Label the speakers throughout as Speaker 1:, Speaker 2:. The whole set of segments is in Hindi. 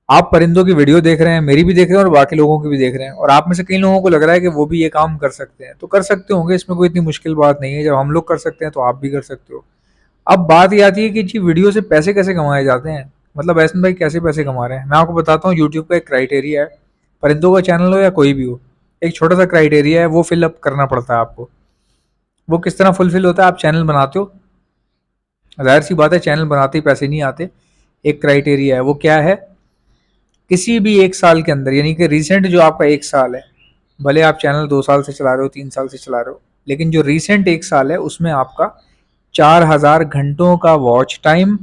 Speaker 1: आप परिंदों की वीडियो देख रहे हैं, मेरी भी देख रहे हैं और बाकी लोगों की भी देख रहे हैं, और आप में से कई लोगों को लग रहा है कि वो भी ये काम कर सकते हैं, तो कर सकते होंगे, इसमें कोई इतनी मुश्किल बात नहीं है। जब हम लोग कर सकते हैं तो आप भी कर सकते हो। अब बात ये आती है कि जी वीडियो से पैसे कैसे कमाए जाते हैं, मतलब ऐसन भाई कैसे पैसे कमा रहे हैं। मैं आपको बताता हूँ, यूट्यूब का एक क्राइटेरिया है, परिंदों का चैनल हो या कोई भी हो, एक छोटा सा क्राइटेरिया है, वो फिलअप करना पड़ता है आपको। वो किस तरह फुलफिल होता है, आप चैनल बनाते हो, जाहिर सी बात है चैनल बनाते ही पैसे नहीं आते। एक क्राइटेरिया है, वो क्या है, किसी भी एक साल के अंदर, यानी कि रिसेंट जो आपका एक साल है, भले आप चैनल 2 साल से चला रहे हो, 3 साल से चला रहे हो, लेकिन जो रिसेंट एक साल है उसमें आपका 4,000 घंटों का वॉच टाइम,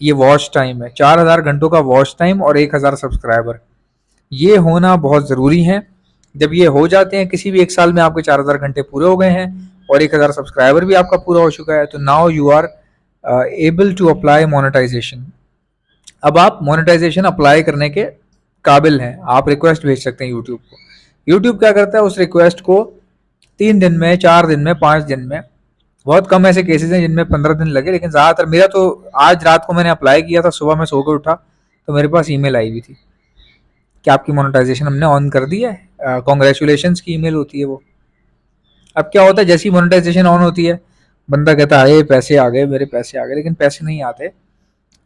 Speaker 1: ये वॉच टाइम है, 4,000 घंटों का वॉच टाइम और 1,000 सब्सक्राइबर, ये होना बहुत ज़रूरी है। जब ये हो जाते हैं, किसी भी एक साल में आपके 4,000 घंटे पूरे हो गए हैं और 1,000 सब्सक्राइबर भी आपका पूरा हो चुका है, तो now you are able to apply monetisation. अब आप मोनेटाइजेशन अप्लाई करने के काबिल हैं, आप रिक्वेस्ट भेज सकते हैं यूट्यूब को। यूट्यूब क्या करता है, उस रिक्वेस्ट को 3 दिन में, 4 दिन में, 5 दिन में, बहुत कम ऐसे केसेस हैं जिनमें 15 दिन लगे, लेकिन ज़्यादातर मेरा तो आज रात को मैंने अप्लाई किया था, सुबह मैं सो के उठा तो मेरे पास ईमेल आई हुई थी कि आपकी मोनेटाइजेशन हमने ऑन कर दी है, कॉन्ग्रेचुलेशन की ईमेल होती है वो। अब क्या होता है, जैसी मोनेटाइजेशन ऑन होती है, बंदा कहता है पैसे आ गए, मेरे पैसे आ गए, लेकिन पैसे नहीं आते।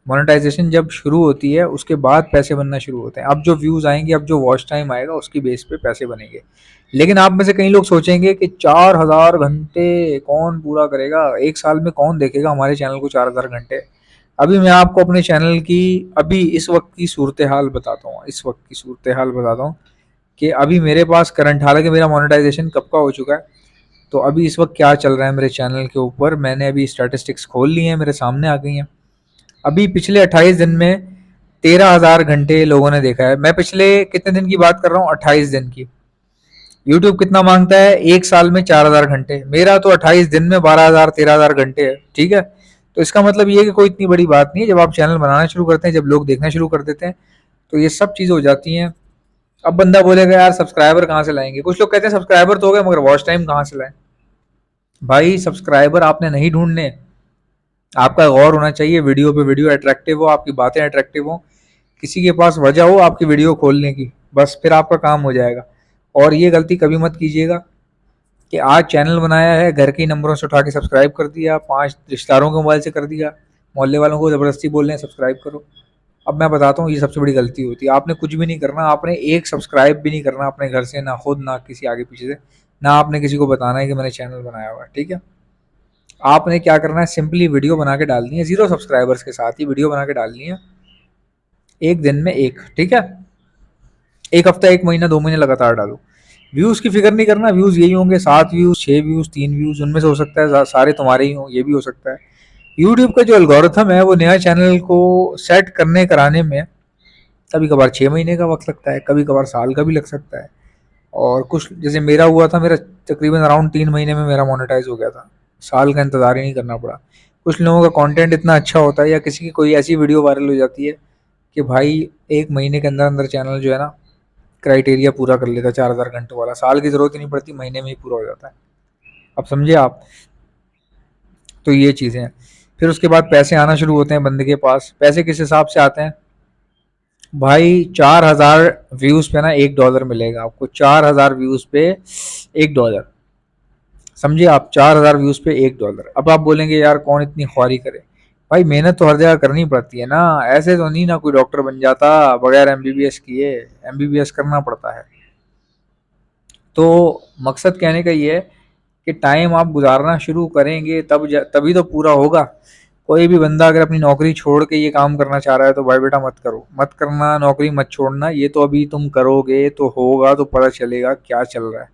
Speaker 1: मोनेटाइजेशन जब शुरू होती है उसके बाद पैसे बनना शुरू होते हैं। अब जो व्यूज़ आएंगे, अब जो वॉच टाइम आएगा, उसकी बेस पे पैसे बनेंगे। लेकिन आप में से कई लोग सोचेंगे कि 4,000 घंटे कौन पूरा करेगा, एक साल में कौन देखेगा हमारे चैनल को 4,000 घंटे। अभी मैं आपको अपने चैनल की अभी इस वक्त की सूरत हाल बताता हूँ, इस वक्त की सूरत हाल बताता हूँ कि अभी मेरे पास करंट, हालांकि मेरा मोनेटाइजेशन कब का हो चुका है, तो अभी इस वक्त क्या चल रहा है मेरे चैनल के ऊपर, मैंने अभी स्टैटिस्टिक्स खोल ली हैं, मेरे सामने आ गई हैं। अभी पिछले 28 दिन में 13,000 घंटे लोगों ने देखा है। मैं पिछले कितने दिन की बात कर रहा हूँ, 28 दिन की। यूट्यूब कितना मांगता है, एक साल में 4,000 घंटे, मेरा तो 28 दिन में 12,000 13,000 घंटे है, ठीक है। तो इसका मतलब ये है कि कोई इतनी बड़ी बात नहीं है। जब आप चैनल बनाना शुरू करते हैं, जब लोग देखना शुरू कर देते हैं, तो ये सब चीज़ हो जाती हैं। अब बंदा बोलेगा यार सब्सक्राइबर कहाँ से लाएंगे, कुछ लोग कहते हैं सब्सक्राइबर तो हो गए मगर वॉच टाइम कहाँ से लाएं। भाई सब्सक्राइबर आपने नहीं ढूंढने, आपका गौर होना चाहिए वीडियो पे, वीडियो अट्रैक्टिव हो, आपकी बातें अट्रैक्टिव हो, किसी के पास वजह हो आपकी वीडियो खोलने की, बस फिर आपका काम हो जाएगा। और ये गलती कभी मत कीजिएगा कि आज चैनल बनाया है, घर के नंबरों से उठा के सब्सक्राइब कर दिया, 5 रिश्तेदारों के मोबाइल से कर दिया, मोहल्ले वालों को ज़बरदस्ती बोल रहे हैं सब्सक्राइब करो। अब मैं बताता हूँ, ये सबसे बड़ी गलती होती है। आपने कुछ भी नहीं करना, आपने एक सब्सक्राइब भी नहीं करना अपने घर से, ना खुद ना किसी आगे पीछे से, ना आपने किसी को बताना है कि मैंने चैनल बनाया हुआ है, ठीक है। आपने क्या करना है, सिंपली वीडियो बना के डालनी है, 0 सब्सक्राइबर्स के साथ ही वीडियो बना के डालनी है, एक दिन में एक, ठीक है। एक हफ्ता, एक महीना, 2 महीने लगातार डालो। व्यूज़ की फिक्र नहीं करना, व्यूज़ यही होंगे, 7 व्यूज़, 6 व्यूज़, 3 व्यूज़, उनमें से हो सकता है सारे तुम्हारे ही हों, ये भी हो सकता है। यूट्यूब का जो एल्गोरिथम है, वो नया चैनल को सेट करने कराने में कभी कभार 6 महीने का वक्त लगता है, कभी कभार साल का भी लग सकता है। और कुछ जैसे मेरा हुआ था, मेरा तकरीबन अराउंड 3 महीने में मेरा मोनेटाइज हो गया था, साल का इंतज़ार ही नहीं करना पड़ा। कुछ लोगों का कंटेंट इतना अच्छा होता है, या किसी की कोई ऐसी वीडियो वायरल हो जाती है कि भाई 1 महीने के अंदर अंदर चैनल जो है ना, क्राइटेरिया पूरा कर लेता है, 4,000 घंटों वाला, साल की ज़रूरत ही नहीं पड़ती, महीने में ही पूरा हो जाता है। अब समझे आप, तो ये चीज़ें हैं। फिर उसके बाद पैसे आना शुरू होते हैं बंदे के पास। पैसे किस हिसाब से आते हैं भाई, 4,000 व्यूज़ पे ना $1 मिलेगा आपको, 4,000 व्यूज़ पे $1, समझिए आप, 4,000 व्यूज़ पे $1। अब आप बोलेंगे यार कौन इतनी ख्वारी करे, भाई मेहनत तो हर जगह करनी पड़ती है ना, ऐसे तो नहीं ना कोई डॉक्टर बन जाता बगैर एमबीबीएस किए, एमबीबीएस करना पड़ता है। तो मकसद कहने का ये है कि टाइम आप गुजारना शुरू करेंगे तभी तो पूरा होगा। कोई भी बंदा अगर अपनी नौकरी छोड़ के ये काम करना चाह रहा है तो भाई बेटा मत करो, मत करना, नौकरी मत छोड़ना, ये तो अभी तुम करोगे तो होगा, तो पता चलेगा क्या चल रहा है।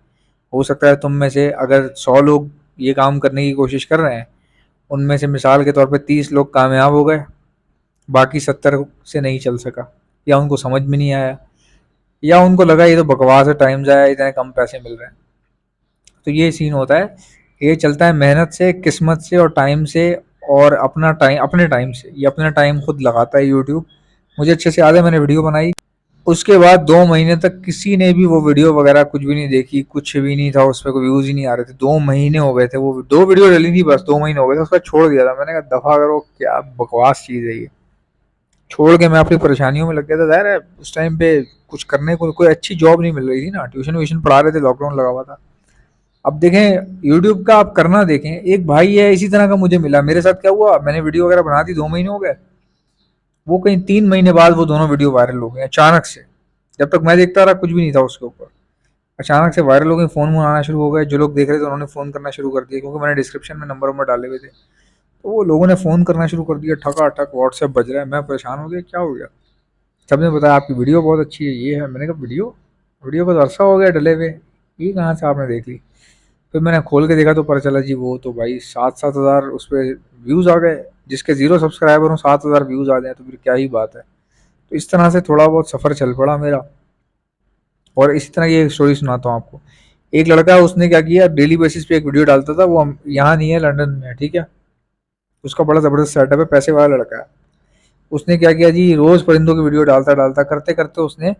Speaker 1: हो सकता है तुम में से अगर 100 लोग ये काम करने की कोशिश कर रहे हैं, उनमें से मिसाल के तौर पे 30 लोग कामयाब हो गए, बाकी 70 से नहीं चल सका, या उनको समझ में नहीं आया, या उनको लगा ये तो बकवास है, टाइम जाया, इतने कम पैसे मिल रहे हैं। तो ये सीन होता है, ये चलता है मेहनत से, किस्मत से और टाइम से, और अपना टाइम, अपने टाइम से, ये अपना टाइम खुद लगाता है यूट्यूब। मुझे अच्छे से याद है, मैंने वीडियो बनाई, उसके बाद 2 महीने तक किसी ने भी वो वीडियो वगैरह कुछ भी नहीं देखी, कुछ भी नहीं था उस पर, कोई व्यूज़ ही नहीं आ रहे थे। 2 महीने हो गए थे, वो 2 वीडियो डली थी बस, 2 महीने हो गए थे, उसका छोड़ दिया था मैंने कहा दफ़ा करो, क्या बकवास चीज़ है ये। छोड़ के मैं अपनी परेशानियों में लग गया था। ज़ाहिर है उस टाइम पे कुछ करने को कोई अच्छी जॉब नहीं मिल रही थी ना, ट्यूशन व्यूशन पढ़ा रहे थे, लॉकडाउन लगा हुआ था। अब देखें यूट्यूब का आप करना देखें, एक भाई है इसी तरह का मुझे मिला, मेरे साथ क्या हुआ, मैंने वीडियो वगैरह बना दी, 2 महीने हो गए, वो कहीं 3 महीने बाद वो दोनों वीडियो वायरल हो गए अचानक से। जब तक मैं देखता रहा कुछ भी नहीं था उसके ऊपर, अचानक से वायरल हो गए, फोन वोन आना शुरू हो गए, जो लोग देख रहे थे उन्होंने फोन करना शुरू कर दिया, क्योंकि मैंने डिस्क्रिप्शन में नंबर वंबर डाले हुए थे। तो वो लोगों ने फोन करना शुरू कर दिया, ठका व्हाट्सएप बज रहा है, मैं परेशान हो गया क्या हो गया। सबने बताया आपकी वीडियो बहुत अच्छी है, ये है। मैंने कहा वीडियो, वीडियो को तो अरसा हो गया डले हुए, ये कहाँ से आपने देख ली। फिर मैंने खोल के देखा तो पता चला जी वो तो भाई 7-7 हज़ार उस पर व्यूज़ आ गए। जिसके 0 सब्सक्राइबर हों 7 हज़ार व्यूज़ आ जाए तो फिर क्या ही बात है। तो इस तरह से थोड़ा बहुत सफ़र चल पड़ा मेरा। और इसी तरह की एक स्टोरी सुनाता हूँ आपको। एक लड़का है, उसने क्या किया, डेली बेसिस पे एक वीडियो डालता था, वो यहाँ नहीं है, लंदन में है, ठीक है। उसका बड़ा ज़बरदस्त सेटअप है, पैसे वाला लड़का है। उसने क्या किया जी, रोज़ परिंदों की वीडियो डालता डालता करते करते उसने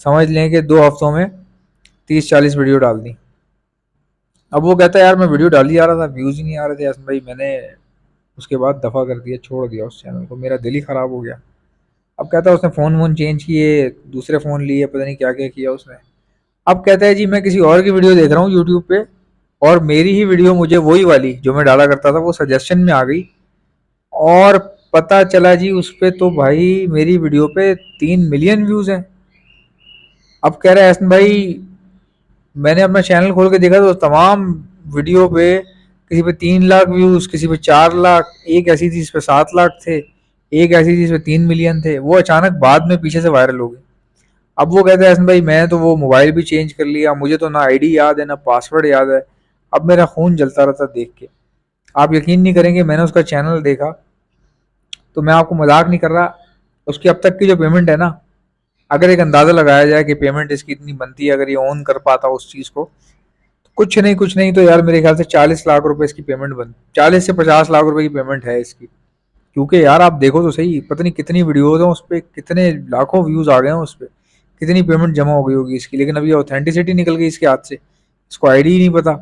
Speaker 1: समझ लें कि 2 हफ्तों में 30-40 वीडियो डाल दी। अब वो कहता है यार मैं वीडियो डाल ही आ रहा था, व्यूज़ ही नहीं आ रहे थे यार भाई, मैंने उसके बाद दफ़ा कर दिया, छोड़ दिया उस चैनल को, मेरा दिल ही ख़राब हो गया। अब कहता है उसने फ़ोन वोन चेंज किए, दूसरे फ़ोन लिए, पता नहीं क्या क्या किया उसने। अब कहता है जी मैं किसी और की वीडियो देख रहा हूँ यूट्यूब पे, और मेरी ही वीडियो मुझे वही वाली जो मैं डाला करता था वो सजेशन में आ गई, और पता चला जी उस पे तो भाई मेरी वीडियो पे 3 मिलियन व्यूज़ हैं। अब कह रहा है हसन भाई, मैंने अपना चैनल खोल के देखा तो तमाम वीडियो पे किसी पे 3 लाख व्यूज, किसी पे 4 लाख, एक ऐसी थी जिस पे 7 लाख थे, एक ऐसी थी जिस पे 3 मिलियन थे। वो अचानक बाद में पीछे से वायरल हो गई। अब वो कहते हैं हसन भाई मैं तो वो मोबाइल भी चेंज कर लिया, मुझे तो ना आईडी याद है ना पासवर्ड याद है, अब मेरा खून जलता रहता देख के। आप यकीन नहीं करेंगे, मैंने उसका चैनल देखा तो मैं आपको मजाक नहीं कर रहा, उसकी अब तक की जो पेमेंट है ना, अगर एक अंदाजा लगाया जाए कि पेमेंट इसकी इतनी बनती है अगर ये ओन कर पाता उस चीज को, कुछ नहीं तो यार मेरे ख्याल से 40 लाख रुपए इसकी पेमेंट बन, 40 से 50 लाख रुपए की पेमेंट है इसकी। क्योंकि यार आप देखो तो सही, पता नहीं कितनी वीडियोज हैं उस पर, कितने लाखों व्यूज आ गए हैं उस पर, कितनी पेमेंट जमा हो गई होगी इसकी। लेकिन अभी ऑथेंटिसिटी निकल गई इसके हाथ से, इसको आईडी ही नहीं पता,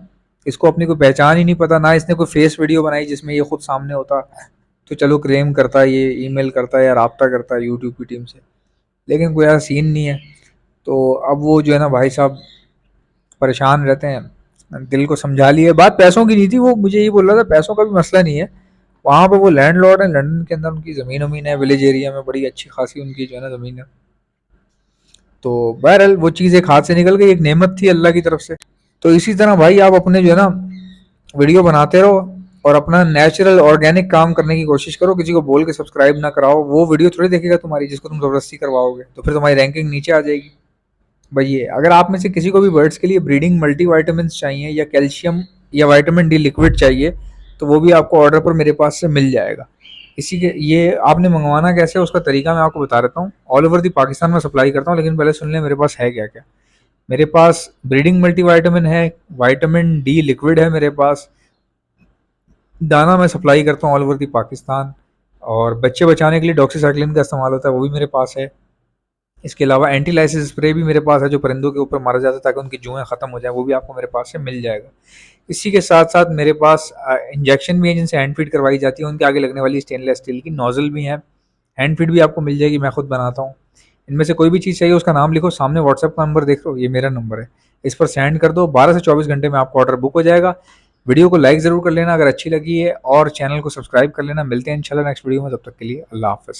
Speaker 1: इसको अपनी कोई पहचान ही नहीं पता, ना इसने कोई फेस वीडियो बनाई जिसमें ये खुद सामने होता तो चलो क्लेम करता है, ये ईमेल करता है या राब्ता करता है यूट्यूब की टीम से। लेकिन कोई ऐसा सीन नहीं है। तो अब वो जो है ना भाई साहब परेशान रहते हैं, दिल को समझा लिए। बात पैसों की नहीं थी, वो मुझे ये बोल रहा था पैसों का भी मसला नहीं है, वहाँ पे वो लैंडलॉर्ड है लंदन के अंदर, उनकी ज़मीन वमीन है, विलेज एरिया में बड़ी अच्छी खासी उनकी जो है ना ज़मीन है। तो बहरहाल वो चीज़ एक हाथ से निकल गई, एक नेमत थी अल्लाह की तरफ से। तो इसी तरह भाई आप अपने जो है ना वीडियो बनाते रहो और अपना नेचुरल ऑर्गेनिक काम करने की कोशिश करो, किसी को बोल के सब्सक्राइब ना कराओ, वो वीडियो थोड़ी देखेगा तुम्हारी जिसको तुम ज़बरदस्ती करवाओगे, तो फिर तुम्हारी रैंकिंग नीचे आ जाएगी। भाई ये अगर आप में से किसी को भी बर्ड्स के लिए ब्रीडिंग मल्टीविटामिन चाहिए या कैल्शियम या विटामिन डी लिक्विड चाहिए, तो वो भी आपको ऑर्डर पर मेरे पास से मिल जाएगा। इसी के ये आपने मंगवाना कैसे है उसका तरीका मैं आपको बता देता हूँ। ऑल ओवर दी पाकिस्तान में सप्लाई करता हूँ, लेकिन पहले सुन लें मेरे पास है क्या क्या। मेरे पास ब्रीडिंग मल्टीविटामिन है, विटामिन डी लिक्विड है मेरे पास, दाना मैं सप्लाई करता हूँ ऑल ओवर दी पाकिस्तान, और बच्चे बचाने के लिए डॉक्सीसाइक्लिन का इस्तेमाल होता है वो भी मेरे पास है। इसके अलावा एंटी लाइसिस स्प्रे भी मेरे पास है जो परिंदों के ऊपर मारा जाता है ताकि उनकी जुएँ ख़त्म हो जाए, वो भी आपको मेरे पास से मिल जाएगा। इसी के साथ साथ मेरे पास इंजेक्शन भी है जिनसे हैंड फीड करवाई जाती है, उनके आगे लगने वाली स्टेनलेस स्टील की नोजल भी है, हैंड फीड भी आपको मिल जाएगी, मैं खुद बनाता हूँ। इनमें से कोई भी चीज़ चाहिए उसका नाम लिखो, सामने व्हाट्सएप का नंबर देख लो, ये मेरा नंबर है, इस पर सेंड कर दो, 12 से 24 घंटे में आपका ऑर्डर बुक हो जाएगा। वीडियो को लाइक ज़रूर कर लेना अगर अच्छी लगी है, और चैनल को सब्सक्राइब कर लेना। मिलते हैं इंशाल्लाह नेक्स्ट वीडियो में, तब तक के लिए अल्लाह हाफ़िज़।